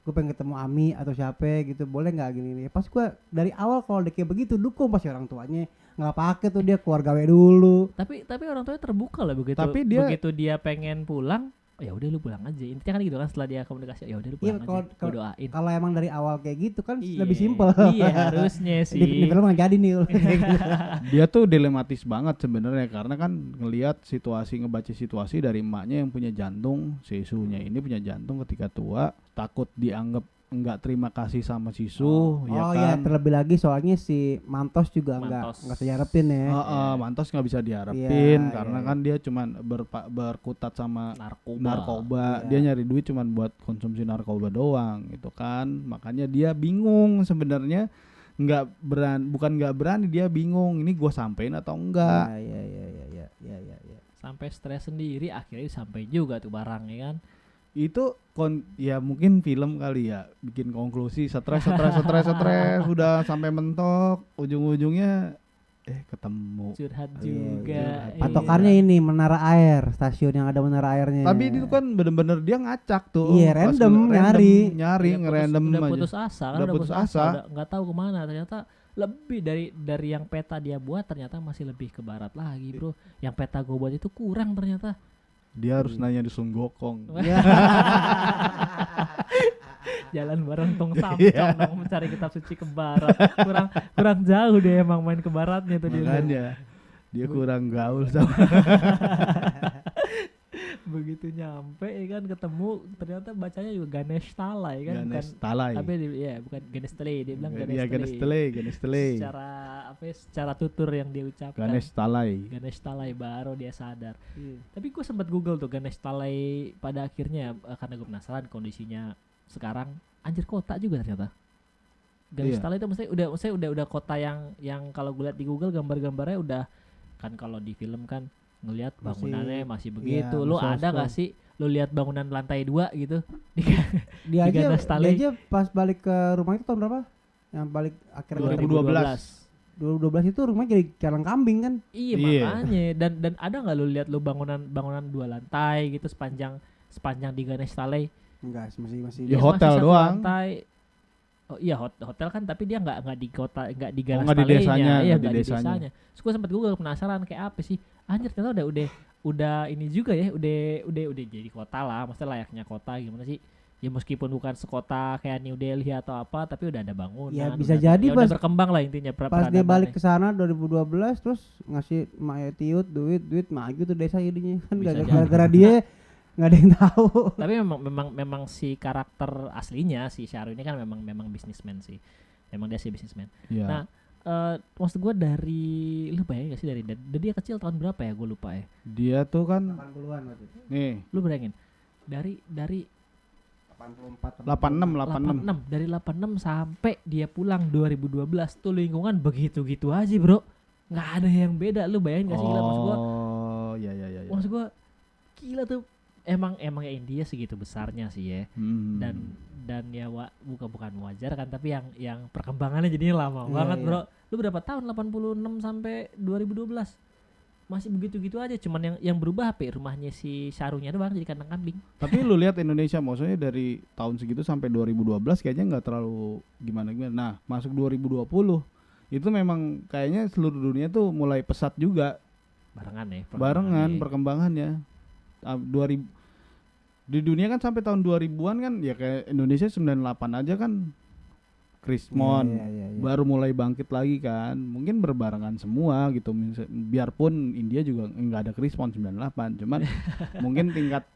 Gue pengen ketemu Ami atau siapa gitu, boleh nggak gini nih. Pas gue dari awal kalau dia kayak begitu dukung, pasti orang tuanya nggak pakai tuh dia keluar gawe dulu. Tapi orang tuanya terbuka lah begitu. Tapi dia- begitu dia pengen pulang, oh ya udah lu pulang aja. Intinya kan gitu kan, setelah dia komunikasi, ya udah lu Iya, pulang kalau- aja. Gue doain. Kalau emang dari awal kayak gitu kan Iya, lebih simpel. Iya harusnya sih. Di film nggak jadi nih. Dia tuh dilematis banget sebenarnya, karena kan ngelihat ngebaca situasi dari emaknya yang punya jantung, si Sunya ini punya jantung ketika tua, takut dianggap enggak terima kasih sama si Su, ya Oh ya, kan. terlebih lagi soalnya si Mantos juga Mantos. nggak sejarepin ya. Mantos nggak bisa diharapin Iya, karena iya. kan dia cuman berkutat sama narkoba. Iya. Dia nyari duit cuman buat konsumsi narkoba doang gitu kan. Makanya dia bingung sebenarnya, bukan nggak berani, dia bingung ini gue sampein atau enggak. Ya. Sampai stres sendiri, akhirnya sampai juga tuh barangnya kan. Itu ya mungkin film kali ya bikin konklusi stres udah sampai mentok, ujung-ujungnya ketemu. Curhat Iya, juga. curhat. Iya. Patokannya ini menara air, stasiun yang ada menara airnya. Tapi itu kan bener-bener dia ngacak tuh. Iya, Pas random, nyari Udah ngerandom udah aja. putus asa kan, Udah putus asa. udah nggak tahu kemana. Ternyata lebih dari yang peta dia buat, ternyata masih lebih ke barat lagi, bro. Yang peta gue buat itu kurang ternyata. Dia harus nanya di Sun Gokong. Jalan bareng Tong Iya. Samcong dong mencari kitab suci ke barat. kurang jauh dia emang main ke baratnya tuh dia. Makanya dia kurang gaul sama. Begitu nyampe ya kan ketemu, ternyata bacanya juga Ganesh Talai kan, Ganesh bukan Talai. tapi bukan Ganesh Talai, dia bilang Iya, Ganesh Talai. secara tutur yang dia ucapkan Ganesh Talai. Ganesh Talai, baru dia sadar. Iya. Tapi gue sempat Google tuh Ganesh Talai pada akhirnya, karena gue penasaran kondisinya sekarang. Anjir, kota juga ternyata. Ganesh Iya. Talai itu maksudnya udah kota yang kalau gue lihat di Google gambar-gambarnya udah, kan kalau di film kan ngelihat bangunannya masih begitu. iya, Lu masih ada old gak sih lu lihat bangunan lantai 2 gitu? Dia Di aja, Ganesh Talai. dia aja pas balik ke rumah itu tahun berapa? Yang balik akhirnya 2012. 2012 itu rumahnya jadi kandang kambing kan? Iya, Iya. makanya dan ada nggak lu lihat lu bangunan 2 lantai gitu sepanjang di Ganesh Talai? Enggak, masih Ya, Dia hotel masih satu doang. lantai. Oh iya, hotel kan, tapi dia nggak di kota, nggak di Ganesh nggak di Talainya. desanya, Iya, nggak di nggak di desanya. desanya. Terus gue sempat Google penasaran kayak apa sih? Anjir, ternyata udah ini juga ya, udah jadi kota lah, maksudnya layaknya kota gimana sih? Ya meskipun bukan sekota kayak New Delhi atau apa, tapi udah ada bangunan. Ya, bisa udah- jadi ya udah pas- berkembang lah intinya pas dia balik ke sana 2012 terus ngasih Mak Tiut duit maju tuh desa jadinya kan Bisa gara-gara dia nggak ada yang tahu. Tapi memang si karakter aslinya si Syahrul ini kan memang bisnismen sih. Memang dia sih bisnismen. Iya. Nah, maksud gue dari, lu bayangin gak sih dari dia kecil tahun berapa ya, gue lupa ya. Dia tuh kan 80-an berarti. nih Lu bayangin dari 84 86 dari 86 sampai dia pulang 2012 tuh lingkungan begitu-gitu aja, bro. Nggak ada yang beda. Lu bayangin gak sih, gila maksud gue. Oh, iya. Maksud gue gila tuh. Emang ya India segitu besarnya sih ya. Dan ya bukan wajar kan, tapi yang perkembangannya jadinya lama Iya, banget, iya. bro. Lu berapa tahun, 86 sampai 2012 masih begitu-gitu aja. Cuman yang berubah apa ya, rumahnya si Syarunya doang jadi kandang kambing. Tapi lu lihat Indonesia, maksudnya dari tahun segitu sampai 2012 kayaknya nggak terlalu gimana. Nah, masuk 2020 itu memang kayaknya seluruh dunia tuh mulai pesat juga. Barengan Perkembangannya. 2000 di dunia kan sampai tahun 2000-an kan ya, kayak Indonesia 98 aja kan Krismon Iya. baru mulai bangkit lagi kan. Mungkin berbarengan semua gitu. Biarpun India juga nggak ada Krismon 98, cuman mungkin tingkat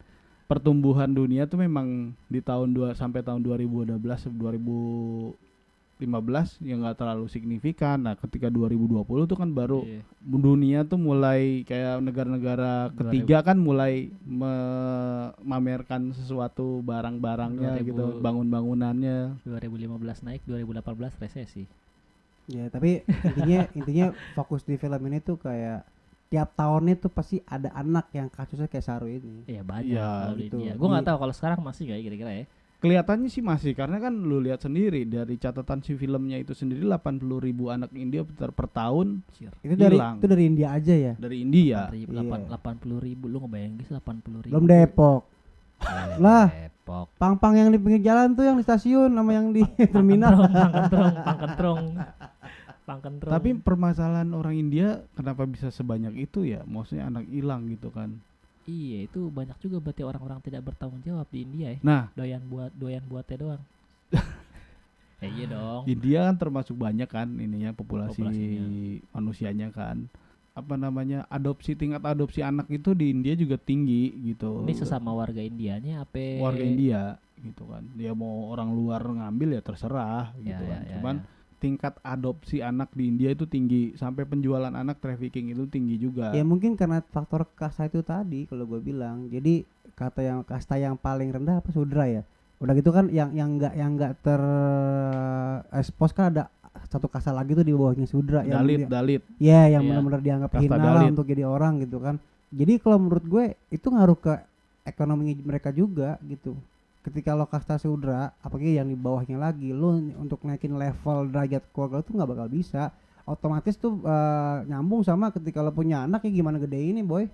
pertumbuhan dunia tuh memang di tahun sampai tahun 2012 2015 yang nggak terlalu signifikan. Nah, ketika 2020 tuh kan baru Iya. dunia tuh mulai kayak negara-negara ketiga kan mulai memamerkan sesuatu barang-barangnya 2000. gitu, bangunannya. 2015 naik, 2018 resesi. Ya, tapi intinya fokus di film ini tuh kayak tiap tahunnya tuh pasti ada anak yang kasusnya kayak Saru ini. Iya banyak Iya, kalau di gitu. India. Gue nggak tahu kalau sekarang masih gak ya kira-kira ya. Kelihatannya sih masih, karena kan lu lihat sendiri dari catatan si filmnya itu sendiri 80.000 anak India per tahun Cier. Itu hilang. dari India aja ya. Dari India. 80.000, lu ngebayangin sih 80.000. Belum Depok. Lah. Depok. Pang-pang yang di pinggir jalan tuh yang di stasiun sama yang di terminal. Pangkentrong. Tapi permasalahan orang India kenapa bisa sebanyak itu ya? Maksudnya anak hilang gitu kan. Iya, itu banyak juga berarti orang-orang tidak bertanggung jawab di India ya. Nah, Doyan buatnya doang. Iya dong. India kan termasuk banyak kan ininya populasi Populasinya. manusianya kan. Apa namanya? Tingkat adopsi anak itu di India juga tinggi gitu. Ini sesama warga Indianya apa? Warga India gitu kan. Dia mau orang luar ngambil ya terserah gitu kan. Cuman tingkat adopsi anak di India itu tinggi, sampai penjualan anak, trafficking itu tinggi juga. Ya mungkin karena faktor kasta itu tadi kalau gue bilang. Jadi kasta yang paling rendah apa Sudra ya. Udah gitu kan yang enggak expose kan ada satu kasta lagi tuh di bawahnya Sudra Dalit. Ya, yang Iya. benar-benar dianggap Kasta hina lah Dalit. untuk jadi orang gitu kan. Jadi kalau menurut gue itu ngaruh ke ekonomi mereka juga gitu. Ketika lo kasta Sudra, apalagi yang di bawahnya lagi, lo untuk naikin level derajat keluarga lo tuh nggak bakal bisa. otomatis tuh nyambung sama ketika lo punya anak ya gimana gede ini boy.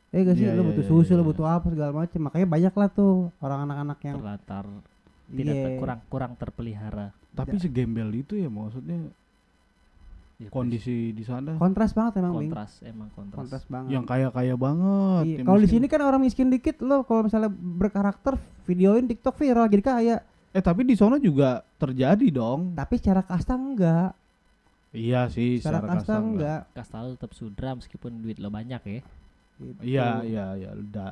Gak sih, Iya, lo iya, butuh iya, susu, iya. lo butuh apa segala macam. Makanya banyak lah tuh orang anak-anak yang Terlantar iya, kurang terpelihara. Tapi segembel itu ya maksudnya Ya, kondisi di sana kontras banget emang Bing. emang kontras. Kontras banget. yang kaya banget. Iya. yang Kalau di miskin. sini kan orang miskin dikit lo kalau misalnya berkarakter videoin TikTok viral jadi kaya. Tapi di sana juga terjadi dong. Tapi secara kasta enggak. Iya sih, Secara secara kasta kasar enggak. Kasta lu tetap sudra meskipun duit lo banyak ya. Gitu. Iya,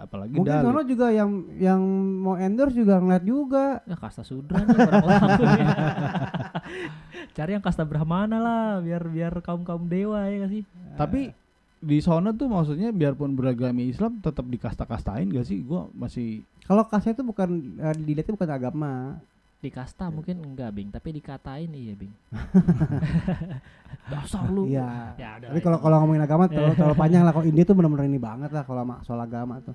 apalagi Mungkin Dalit. sono juga yang mau endorse juga ngeliat juga. Ya kasta sudra nih orang-orang. Cari yang kasta brahmana lah biar kaum dewa ya gak sih? Tapi di sana tuh maksudnya biarpun beragama Islam tetap dikasta-kastain gak sih? Gua masih Kalau kasta itu bukan dilihatnya bukan agama. Di kasta mungkin enggak Bing, tapi dikatain iya Bing. Dasar lu. Iya. Ya udah. Tapi kalau ngomongin agama terlalu panjang lah. Kalau India tuh benar-benar ini banget lah kalau soal agama tuh.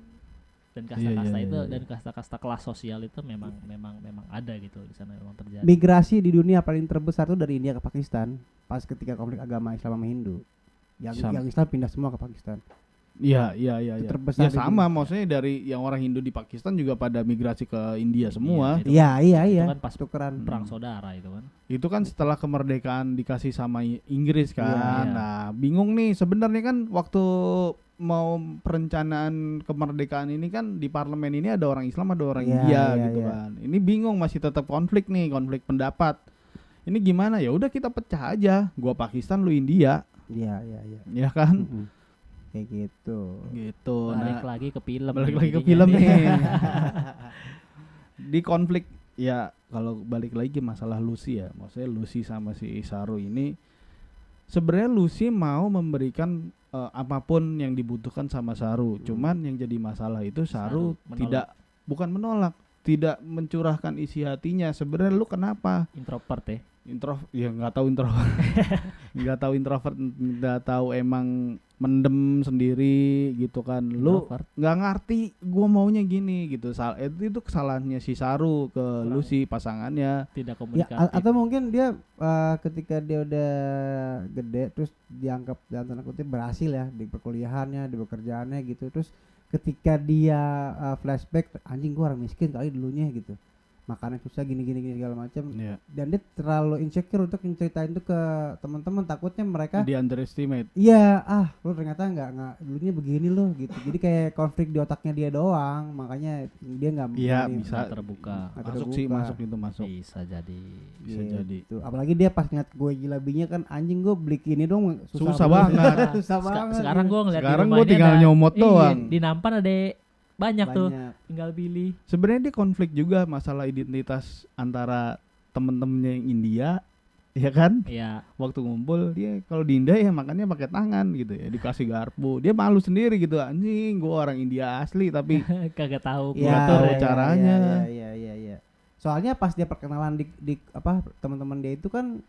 Dan kasta-kasta Iya, itu iya. dan kasta-kasta kelas sosial itu memang ada gitu di sana memang terjadi. Migrasi di dunia paling terbesar tuh dari India ke Pakistan pas ketika konflik agama Islam sama Hindu. Yang Islam pindah semua ke Pakistan. Iya. Itu terbesar Ya di sama, dunia. maksudnya dari yang orang Hindu di Pakistan juga pada migrasi ke India semua. Itu Iya. itu kan pas Tukeran. perang saudara itu kan. Itu kan setelah kemerdekaan dikasih sama Inggris kan. Iya. Nah, bingung nih sebenarnya kan waktu mau perencanaan kemerdekaan ini kan di parlemen ini ada orang Islam, ada orang Iya, India iya, gitu iya. kan. Ini bingung masih tetap konflik pendapat. Ini gimana? Ya udah kita pecah aja. Gua Pakistan, lu India, Iya. ya kan? Mm-mm. Kayak gitu. Gitu. Balik Nah, lagi ke film. balik nih lagi ke jadinya film nih. nih. Di konflik ya kalau balik lagi ke masalah Lucy ya, maksudnya Lucy sama si Saru ini sebenarnya Lucy mau memberikan apapun yang dibutuhkan sama Saru, cuman yang jadi masalah itu Saru Saru bukan menolak, tidak mencurahkan isi hatinya. Sebenarnya lu kenapa? Introvert ya. Nggak tahu introvert, nggak tahu emang mendem sendiri gitu kan. Lu Introvert. nggak ngerti gua maunya gini gitu. Itu kesalahannya si Saru ke Lucy pasangannya. Tidak Ya, komunikatif. atau mungkin dia ketika dia udah gede terus dianggap dalam tanda kutip berhasil ya di perkuliahannya, di pekerjaannya gitu. Terus ketika dia flashback, anjing gua orang miskin kali dulunya gitu. Makannya susah gini segala macam. Iya. Dan dia terlalu insecure untuk ceritain itu ke teman-teman, takutnya mereka Di underestimate. iya, lu ternyata nggak dulunya begini loh gitu. Jadi kayak konflik di otaknya dia doang, makanya dia nggak Iya, berani- bisa Nggak terbuka. nggak Masuk terbuka. sih, masuk. Bisa jadi. Bisa Gitu. jadi. Apalagi dia pas ngeliat gue gilabinya kan, anjing gue beli ini dong Susah banget. Susah banget. Sekarang gue ngeliat Sekarang di gua rumahnya tinggal ada- nyomot iya, doang. Di Nampan ada banyak tuh, Banyak. tinggal pilih. Sebenarnya dia konflik juga masalah identitas antara temen-temennya yang India, ya kan? Iya. Waktu ngumpul dia kalau di India ya makannya pakai tangan gitu ya, dikasih garpu. Dia malu sendiri gitu, anjing gua orang India asli tapi Kagak tahu Iya, kultur tahu ya. caranya. Iya. Soalnya pas dia perkenalan di teman-teman dia itu kan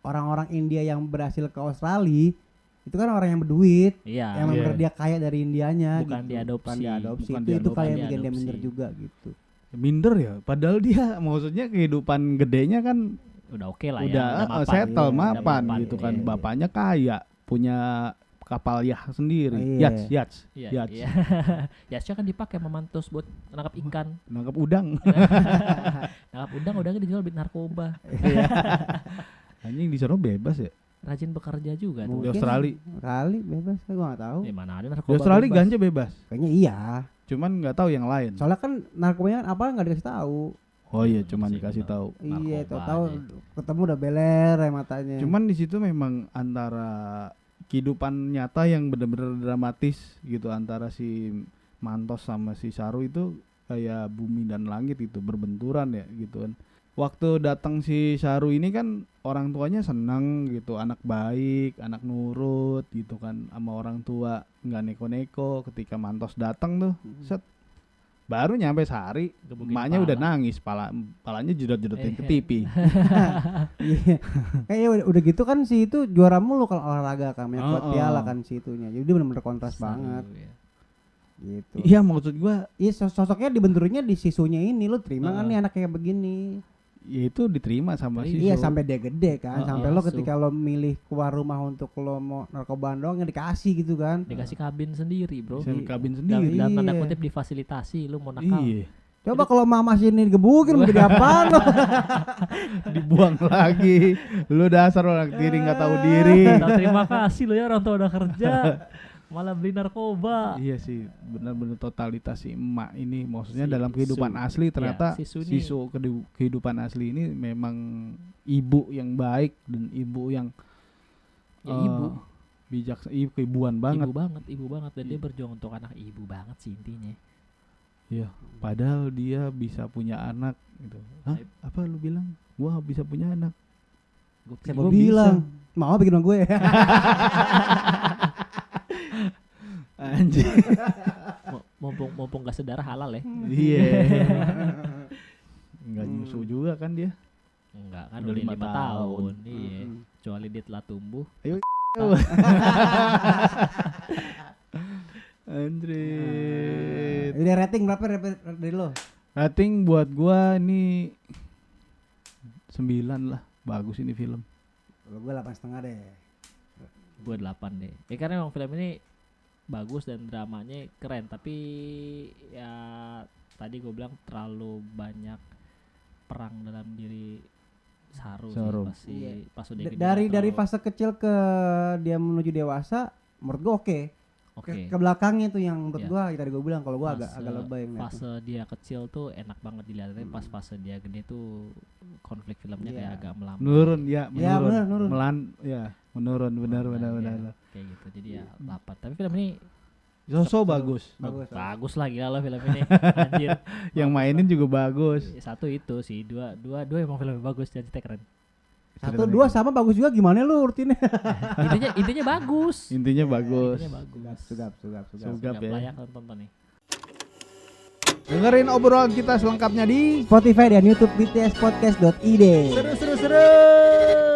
orang-orang India yang berhasil ke Australia itu kan orang yang berduit, Iya. yang Iya. benar dia kaya dari Indianya Bukan gitu. diadopsi. Bukan diadopsi. Bukan Itu kali yang diadopsi. bikin dia minder juga gitu. minder ya. Padahal dia maksudnya kehidupan gedenya kan Udah oke lah udah ya. Mapan. settle, Iya, mapan udah gitu mapan, kan. iya. Bapaknya kaya, punya kapal yacht sendiri, Iya. yachts, Iya. yachts. Iya. Yatsnya kan dipakai sama mantus buat nangkap ikan. nangkap udang. Nangkap udangnya dijual bit narkoba. Anjing di sana bebas ya. Rajin bekerja juga tuh. Di Australia. Kali bebas, gue nggak tahu. Di mana ada Di narkoba? Australia bebas. ganja bebas. Kayaknya iya. Cuman nggak tahu yang lain. Soalnya kan narkobanya apa nggak dikasih tahu. Oh iya, cuman Sih, dikasih bener. tahu. Iya, Narkoba tahu aja. ketemu udah beler ya matanya. Cuman di situ memang antara kehidupan nyata yang benar-benar dramatis gitu antara si Mantos sama si Saru itu kayak bumi dan langit itu berbenturan ya gitu kan. Waktu datang si Saru ini kan orang tuanya senang gitu, anak baik, anak nurut gitu kan sama orang tua, nggak neko-neko. Ketika Mantos datang tuh, set baru nyampe sehari, Gebukin emaknya udah pala. nangis, palanya jedot-jedotin ke Eh. TV. Iya. Kayaknya udah gitu kan si itu juara mulu kalau olahraga kan, banyak buat Oh, oh. piala kan si itunya. Jadi dia benar-benar kontras Seru, banget ya. gitu. Iya maksud gua Iya, sosoknya dibenturinnya di sisunya ini, lu terima kan Heeh. nih anak kayak begini. ya itu diterima sama si Iya So. sampai dia gede kan, sampai iya, lo ketika lo milih keluar rumah untuk lo mau narkobaan doang yang dikasih gitu kan. Dikasih kabin sendiri, bro. Bisa kabin Dalam, sendiri. dalam tanda Iya. kutip difasilitasi, lu mau nakal. Iya. Coba kalau mama sini digebukin mau jadi apaan lo? Dibuang lagi. Lu dasar orang tiri nggak tahu diri. Nah, terima kasih lo ya orang tua udah kerja, malah beli narkoba. Iya sih, benar-benar totalitas si emak ini. Maksudnya Si dalam kehidupan Su. asli ternyata Iya, si Su si nih. Su kehidupan asli ini memang ibu yang baik dan ibu yang Ya, ibu. bijak, keibuan banget. Ibu banget dan dia berjuang untuk anak, ibu banget sih intinya. Iya, padahal dia bisa punya anak gitu. Hah? Apa lu bilang? Gua bisa punya anak. Siapa Gua bilang? Mama bikin sama gue. Anjir. Mumpung gak sedarah halal ya. Iya. Enggak nyusu juga kan dia. Enggak kan Udah udah 5 5 tahun. tahun. Iya. Kecuali dia telah tumbuh. Anjir. Udah rating berapa dari lo? Rating buat gua ini 9 lah. Bagus ini film. Kalau gue 8,5 deh. Gue 8 deh. Ya karena emang film ini bagus dan dramanya keren, tapi ya tadi gue bilang terlalu banyak perang dalam diri Saru Saru. sih Iya. pas udah gede Dari terlalu- fase kecil ke dia menuju dewasa, menurut gue oke. oke. Ke belakangnya tuh yang menurut Iya. gue tadi gue bilang kalau gue agak Fase- lebay ngeliatnya. Fase dia kecil tuh enak banget dilihatnya, pas fase dia gede tuh konflik filmnya Iya. kayak agak melambat. Menurun ya, Ya, menurun. menurun. Menurun benar Iya, benar. kayak gitu. Jadi ya 8. Tapi film ini Zoso bagus. bagus lah, gila lo film ini. Anjir. Yang mainin juga bagus. Satu itu sih, dua emang filmnya bagus dan ceritanya keren. 1, 2 sama bagus juga, gimana lu rutinnya? Intinya bagus. Intinya bagus. Intinya bagus. Sugap. Sugap ya. Layak nonton nih. Dengerin obrolan kita selengkapnya di Spotify dan YouTube btspodcast.id. seru.